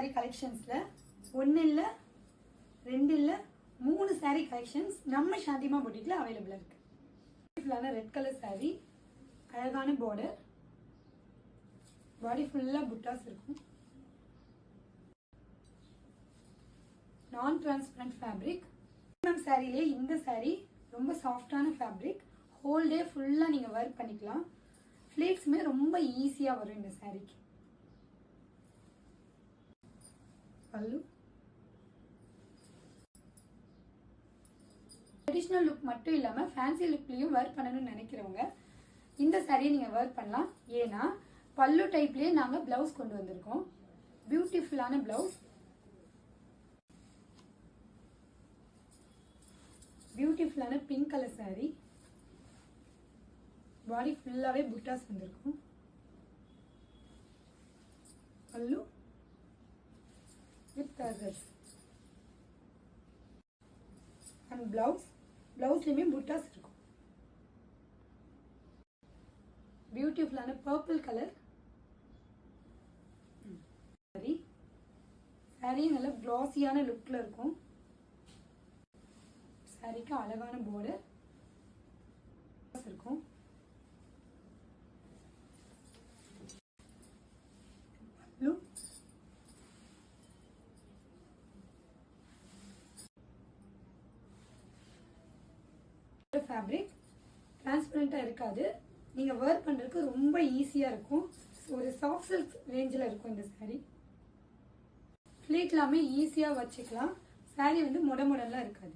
saree collectionsல 1 இல்ல 2 இல்ல 3 saree collections நம்ம சாந்திமா பொட்டிக்ல அவைலபிளா இருக்கு. ஃபுல்லான ரெட் கலர் saree, அழகான border, பாடி ஃபுல்லா புட்டாஸ் இருக்கும். நான் டிரான்ஸ்பரண்ட் ஃபேப்ரிக். சாரிலே இந்த saree ரொம்ப சாஃப்டான ஃபேப்ரிக், ஹோல் டே ஃபுல்லா நீங்க வேர் பண்ணிக்கலாம். ஃப்ளீட்ஸ்மே ரொம்ப ஈஸியா வரும் இந்த சாரிக்கு. பல்லு ட்ரெடிஷ்னல் லுக் மட்டும் இல்லாம ஃபேன்சி லுக்லயும் வேர் பண்ணணும்னு நினைக்கிறவங்க இந்த சாரியை நீங்க வேர் பண்ணலாம். ஏன்னா பல்லு டைப்லயே நாங்க பிளவுஸ் கொண்டு வந்திருக்கோம். பியூட்டிஃபுல்லான பிளவுஸ், பியூட்டிஃபுல்லான பிங்க் கலர் saree, பாடி ஃபுல்லாவே புட்டாஸ் வந்திருக்கும். பல்லு வித் டசல்ஸ் அண்ட் பிளவுஸ்லயுமே புட்டாஸ் இருக்கும். பியூட்டிஃபுல்லான பர்பிள் கலர் saree நல்ல கிளாஸியான லுக்ல இருக்கும். சாரிக்கு அழகான border இருக்கும். பல்லு ஃபேப்ரிக் டிரான்ஸ்பரண்டா இருக்காது, நீங்க வேர் பண்றதுக்கு ரொம்ப ஈஸியா இருக்கும். ஒரு சாஃப்ட் சில்க் ரேஞ்சில் இருக்கும் இந்த saree. ஃப்ளீட் எல்லாமே ஈஸியா வச்சுக்கலாம். saree வந்து முடமுடலாம் இருக்காது.